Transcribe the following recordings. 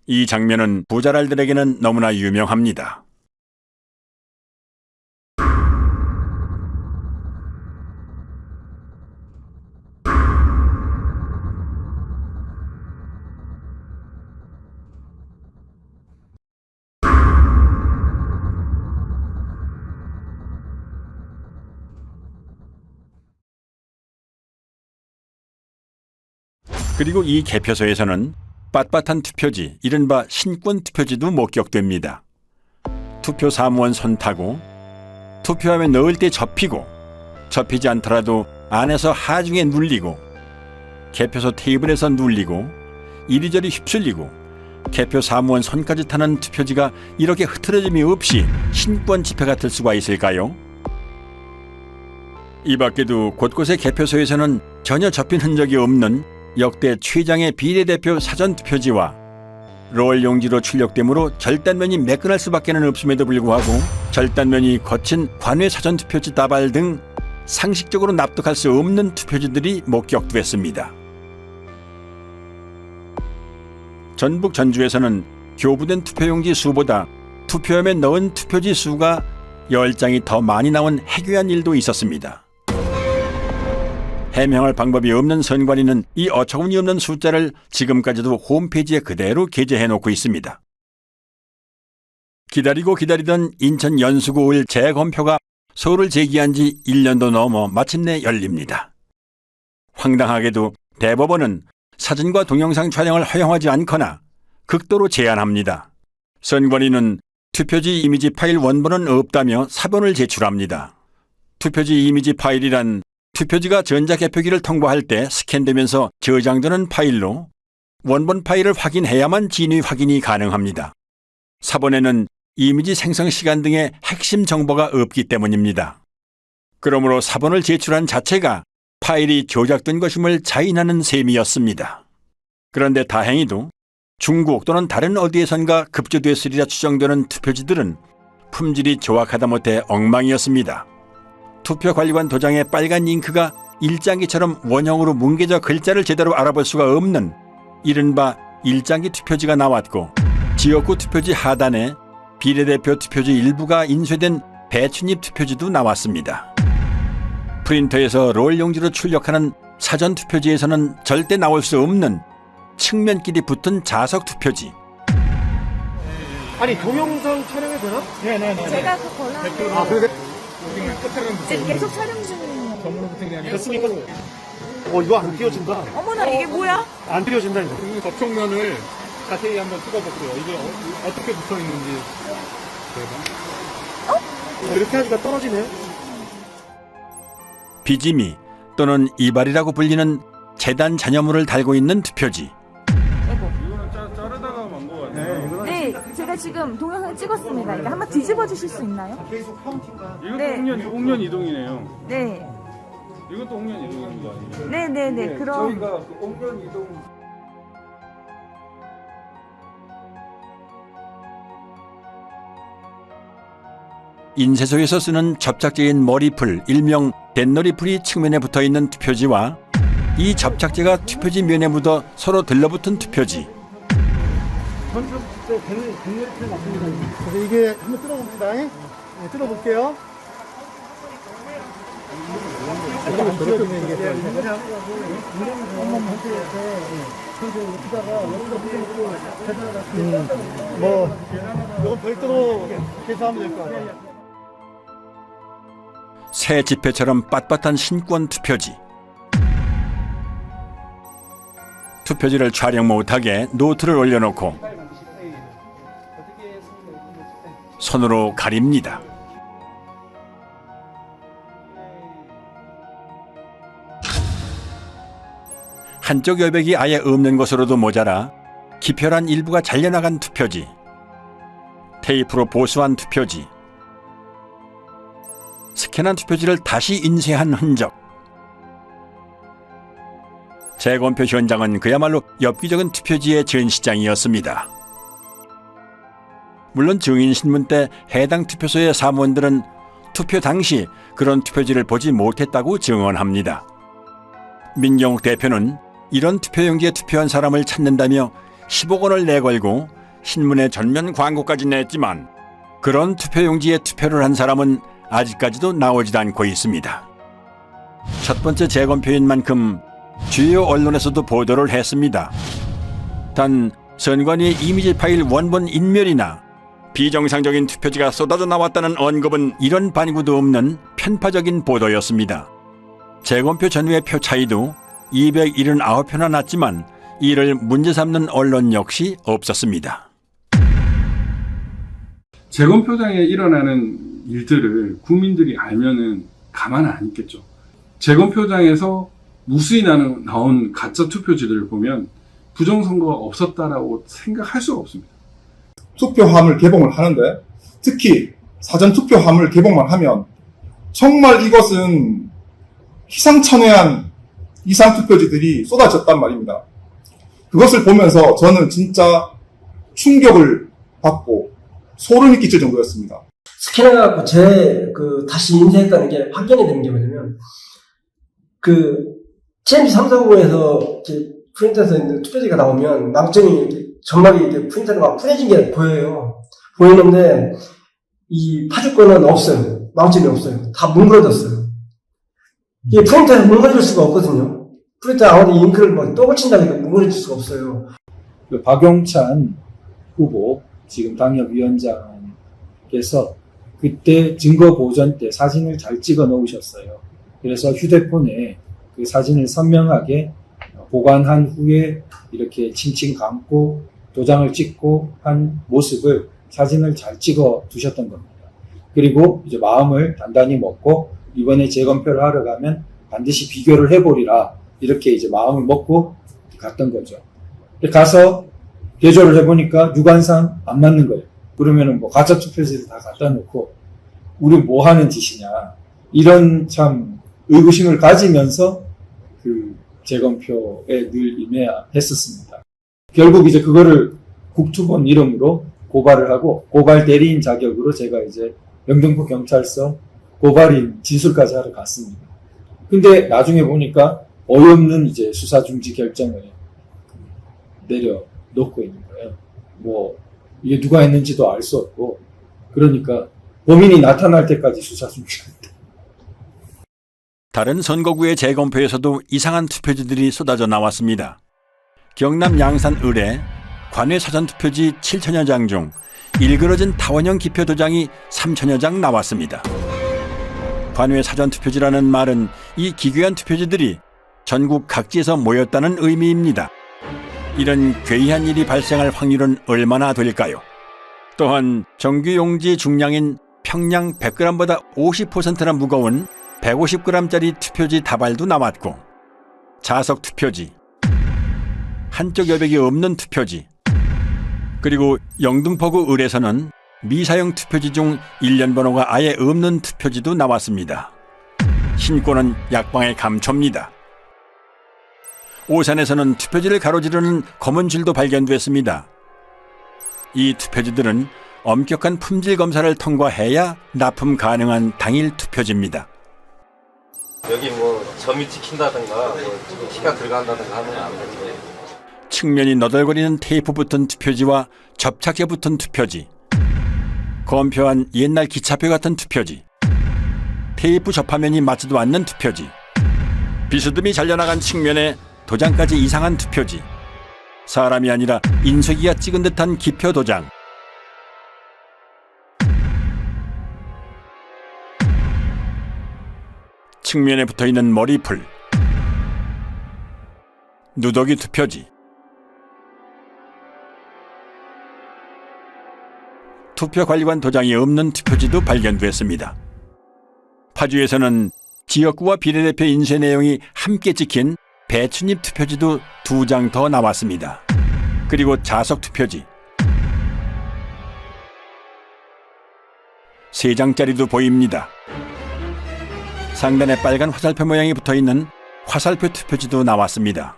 이 장면은 부자랄들에게는 너무나 유명합니다. 그리고 이 개표소에서는 빳빳한 투표지, 이른바 신권 투표지도 목격됩니다. 투표 사무원 손 타고 투표함에 넣을 때 접히고 접히지 않더라도 안에서 하중에 눌리고 개표소 테이블에서 눌리고 이리저리 휩쓸리고 개표 사무원 손까지 타는 투표지가 이렇게 흐트러짐이 없이 신권 지폐 같을 수가 있을까요? 이 밖에도 곳곳의 개표소에서는 전혀 접힌 흔적이 없는 역대 최장의 비례대표 사전투표지와 롤 용지로 출력되므로 절단면이 매끈할 수밖에 없음에도 불구하고 절단면이 거친 관외 사전투표지 다발 등 상식적으로 납득할 수 없는 투표지들이 목격됐습니다. 전북 전주에서는 교부된 투표용지 수보다 투표함에 넣은 투표지 수가 10장이 더 많이 나온 해괴한 일도 있었습니다. 해명할 방법이 없는 선관위는 이 어처구니 없는 숫자를 지금까지도 홈페이지에 그대로 게재해놓고 있습니다. 기다리고 기다리던 인천 연수구을 재검표가 서울을 제기한 지 1년도 넘어 마침내 열립니다. 황당하게도 대법원은 사진과 동영상 촬영을 허용하지 않거나 극도로 제한합니다. 선관위는 투표지 이미지 파일 원본은 없다며 사본을 제출합니다. 투표지 이미지 파일이란 투표지가 전자개표기를 통과할 때 스캔되면서 저장되는 파일로 원본 파일을 확인해야만 진위 확인이 가능합니다. 사본에는 이미지 생성 시간 등의 핵심 정보가 없기 때문입니다. 그러므로 사본을 제출한 자체가 파일이 조작된 것임을 자인하는 셈이었습니다. 그런데 다행히도 중국 또는 다른 어디에선가 급조됐으리라 추정되는 투표지들은 품질이 조악하다 못해 엉망이었습니다. 투표관리관 도장의 빨간 잉크가 일장기처럼 원형으로 뭉개져 글자를 제대로 알아볼 수가 없는 이른바 일장기 투표지가 나왔고, 지역구 투표지 하단에 비례대표 투표지 일부가 인쇄된 배춧잎 투표지도 나왔습니다. 프린터에서 롤 용지로 출력하는 사전 투표지에서는 절대 나올 수 없는 측면끼리 붙은 자석 투표지. 아니 동영상 촬영해도 되나? 네네네. 제가 그 권한을 아 그래? 지금 계속 촬영 중이에요. 됐습니까? 이거 안 띄워진다. 어머나 이게 뭐야? 안 띄워진다 이거. 이 겉쪽면을 자세히 한번 찍어볼게요. 이게 어떻게 붙어 있는지. 이렇게 하니까 떨어지네. 비지미 또는 이발이라고 불리는 재단 잔여물을 달고 있는 투표지. 이거는 자르다가 만 거 같아요. 네, 제가 지금 동영상 찍었습니다. 이거 한번 뒤집어 주실 수 있나요? 계속 카운팅가. 이것도 네. 홍련 이동이네요. 네, 이것도 홍련 이동인 거 아니에요? 네. 그럼 저희가 그 홍련 이동 인쇄소에서 쓰는 접착제인 머리풀, 일명 뱃놀이풀이 측면에 붙어있는 투표지와 이 접착제가 투표지 면에 묻어 서로 들러붙은 투표지. 전주도 백렬필 맞습니다. 그래서 이게 한번 뜯어봅니다. 네, 뜯어볼게요. 안 띄워지네 이게. 이건 별도로 계산하면 될 것 같아요. 새 지폐처럼 빳빳한 신권 투표지. 투표지를 촬영 못하게 노트를 올려놓고 손으로 가립니다. 한쪽 여백이 아예 없는 것으로도 모자라 기표란 일부가 잘려나간 투표지, 테이프로 보수한 투표지, 스캔한 투표지를 다시 인쇄한 흔적. 재검표 현장은 그야말로 엽기적인 투표지의 전시장이었습니다. 물론 증인신문 때 해당 투표소의 사무원들은 투표 당시 그런 투표지를 보지 못했다고 증언합니다. 민경욱 대표는 이런 투표용지에 투표한 사람을 찾는다며 10억 원을 내걸고 신문에 전면 광고까지 냈지만 그런 투표용지에 투표를 한 사람은 아직까지도 나오지 않고 있습니다. 첫 번째 재검표인 만큼 주요 언론에서도 보도를 했습니다. 단 선관위의 이미지 파일 원본 인멸이나 비정상적인 투표지가 쏟아져 나왔다는 언급은 이런 반구도 없는 편파적인 보도였습니다. 재검표 전후의 표 차이도 279표나 났지만 이를 문제 삼는 언론 역시 없었습니다. 재검표장에 일어나는 일들을 국민들이 알면은 가만 안 있겠죠. 재검표장에서 무수히 나온 가짜 투표지들을 보면 부정선거가 없었다라고 생각할 수가 없습니다. 투표함을 개봉을 하는데 특히 사전투표함을 개봉만 하면 정말 이것은 희상천외한 이상투표지들이 쏟아졌단 말입니다. 그것을 보면서 저는 진짜 충격을 받고 소름이 끼칠 정도였습니다. 스캔해갖고 다시 인쇄했다는 게 확인이 되는 게 뭐냐면, TMC 349에서 프린터에서 있는 투표지가 나오면 망점이 이렇게 점막이 이렇게 프린터로 막 풀어진 게 보여요. 보이는데, 이 파주권은 없어요. 망점이 없어요. 다 뭉그러졌어요. 이게 프린터에서 뭉그러질 수가 없거든요. 프린터 아무리 잉크를 막 또 붙인다고 해도 뭉그러질 수가 없어요. 박용찬 후보, 지금 당협위원장께서 그때 증거 보존 때 사진을 잘 찍어 놓으셨어요. 그래서 휴대폰에 그 사진을 선명하게 보관한 후에 이렇게 칭칭 감고 도장을 찍고 한 모습을 사진을 잘 찍어 두셨던 겁니다. 그리고 이제 마음을 단단히 먹고 이번에 재검표를 하러 가면 반드시 비교를 해보리라 이렇게 이제 마음을 먹고 갔던 거죠. 가서 개조를 해보니까 유관상 안 맞는 거예요. 그러면은 뭐 가짜 투표지를 다 갖다 놓고 우리 뭐 하는 짓이냐 이런 참 의구심을 가지면서 그 재검표에 늘 임해했었습니다. 결국 이제 그거를 국투본 이름으로 고발을 하고 고발 대리인 자격으로 제가 이제 영등포 경찰서 고발인 진술까지 하러 갔습니다. 근데 나중에 보니까 어이없는 이제 수사 중지 결정을 내려놓고 있는 거예요. 뭐 이게 누가 했는지도 알 수 없고 그러니까 범인이 나타날 때까지 수사 중지한다. 다른 선거구의 재검표에서도 이상한 투표지들이 쏟아져 나왔습니다. 경남 양산 을에 관외 사전투표지 7천여 장 중 일그러진 타원형 기표 도장이 3천여 장 나왔습니다. 관외 사전투표지라는 말은 이 기괴한 투표지들이 전국 각지에서 모였다는 의미입니다. 이런 괴이한 일이 발생할 확률은 얼마나 될까요? 또한 정규용지 중량인 평량 100g보다 50%나 무거운 150g짜리 투표지 다발도 나왔고 자석 투표지, 한쪽 여백이 없는 투표지, 그리고 영등포구 을에서는 미사용 투표지 중 일련 번호가 아예 없는 투표지도 나왔습니다. 신고는 약방의 감초입니다. 오산에서는 투표지를 가로지르는 검은 줄도 발견됐습니다. 이 투표지들은 엄격한 품질 검사를 통과해야 납품 가능한 당일 투표지입니다. 여기 뭐 점이 찍힌다든가 뭐 키가 들어간다든가 하면 안 되는데 측면이 너덜거리는 테이프 붙은 투표지와 접착제 붙은 투표지, 검표한 옛날 기차표 같은 투표지, 테이프 접화면이 맞지도 않는 투표지, 비스듬히 잘려나간 측면에 도장까지 이상한 투표지, 사람이 아니라 인쇄기가 찍은 듯한 기표 도장, 측면에 붙어있는 머리풀, 누더기 투표지, 투표관리관 도장이 없는 투표지도 발견됐습니다. 파주에서는 지역구와 비례대표 인쇄 내용이 함께 찍힌 배춧잎 투표지도 2장 더 나왔습니다. 그리고 자석 투표지 3장짜리도 보입니다. 상단에 빨간 화살표 모양이 붙어있는 화살표 투표지도 나왔습니다.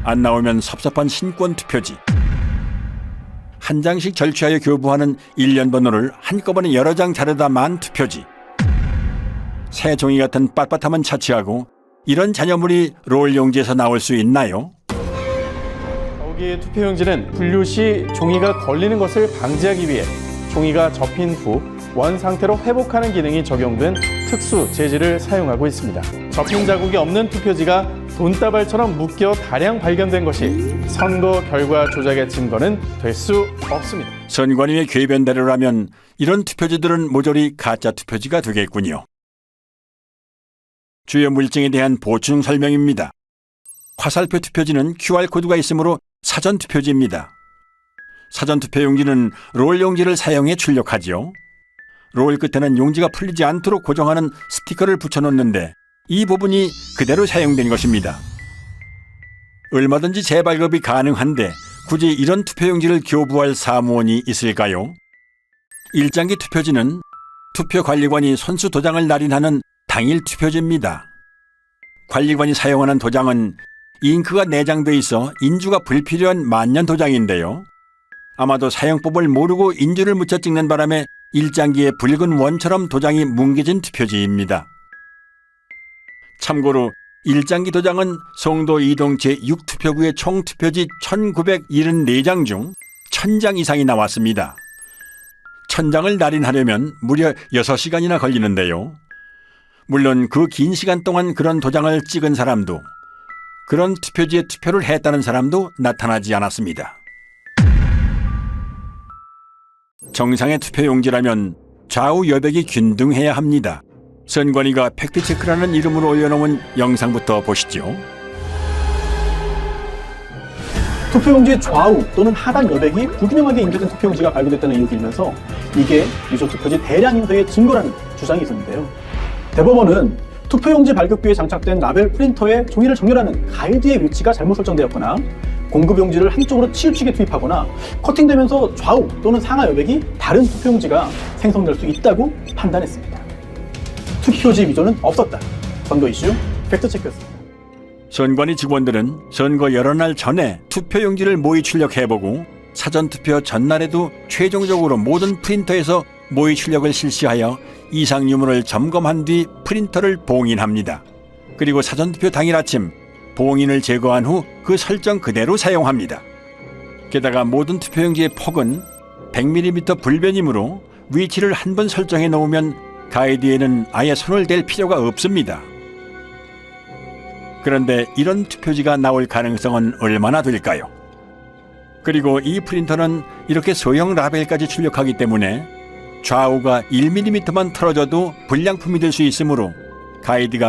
안 나오면 섭섭한 신권 투표지, 한 장씩 절취하여 교부하는 일련 번호를 한꺼번에 여러 장 자르다 만 투표지, 새 종이 같은 빳빳함은 차치하고 이런 잔여물이 롤 용지에서 나올 수 있나요? 여기에 투표용지는 분류 시 종이가 걸리는 것을 방지하기 위해 종이가 접힌 후 원 상태로 회복하는 기능이 적용된 특수 재질을 사용하고 있습니다. 접힌 자국이 없는 투표지가 돈다발처럼 묶여 다량 발견된 것이 선거 결과 조작의 증거는 될 수 없습니다. 선관위의 궤변대로라면 이런 투표지들은 모조리 가짜 투표지가 되겠군요. 주요 물증에 대한 보충 설명입니다. 화살표 투표지는 QR코드가 있으므로 사전투표지입니다. 사전투표용지는 롤 용지를 사용해 출력하지요. 롤 끝에는 용지가 풀리지 않도록 고정하는 스티커를 붙여놓는데 이 부분이 그대로 사용된 것입니다. 얼마든지 재발급이 가능한데 굳이 이런 투표용지를 교부할 사무원이 있을까요? 일장기 투표지는 투표관리관이 선수 도장을 날인하는 당일 투표지입니다. 관리관이 사용하는 도장은 잉크가 내장돼 있어 인주가 불필요한 만년 도장인데요. 아마도 사용법을 모르고 인주를 묻혀 찍는 바람에 일장기에 붉은 원처럼 도장이 뭉개진 투표지입니다. 참고로 일장기 도장은 송도 이동 제6투표구의 총 투표지 1974장 중 1000장 이상이 나왔습니다. 1000장을 날인하려면 무려 6시간이나 걸리는데요. 물론 그 긴 시간 동안 그런 도장을 찍은 사람도, 그런 투표지에 투표를 했다는 사람도 나타나지 않았습니다. 정상의 투표용지라면 좌우 여백이 균등해야 합니다. 선관위가 팩트체크라는 이름으로 올려놓은 영상부터 보시죠. 투표용지의 좌우 또는 하단 여백이 불균형하게 인쇄된 투표용지가 발견됐다는 의혹이 일면서 이게 유조 투표지 대량 인쇄의 증거라는 주장이 있었는데요. 대법원은 투표용지 발급기에 장착된 라벨 프린터에 종이를 정렬하는 가이드의 위치가 잘못 설정되었거나 공급용지를 한쪽으로 치우치게 투입하거나 커팅되면서 좌우 또는 상하 여백이 다른 투표용지가 생성될 수 있다고 판단했습니다. 투표지 위조는 없었다. 선거 이슈 팩트체크였습니다. 선관위 직원들은 선거 여러 날 전에 투표용지를 모의 출력해보고 사전투표 전날에도 최종적으로 모든 프린터에서 모의 출력을 실시하여 이상 유무를 점검한 뒤 프린터를 봉인합니다. 그리고 사전투표 당일 아침 봉인을 제거한 후 그 설정 그대로 사용합니다. 게다가 모든 투표용지의 폭은 100mm 불변이므로 위치를 한 번 설정해 놓으면 가이드에는 아예 손을 댈 필요가 없습니다. 그런데 이런 투표지가 나올 가능성은 얼마나 될까요? 그리고 이 프린터는 이렇게 소형 라벨까지 출력하기 때문에 좌우가 1mm만 틀어져도 불량품이 될 수 있으므로 가이드가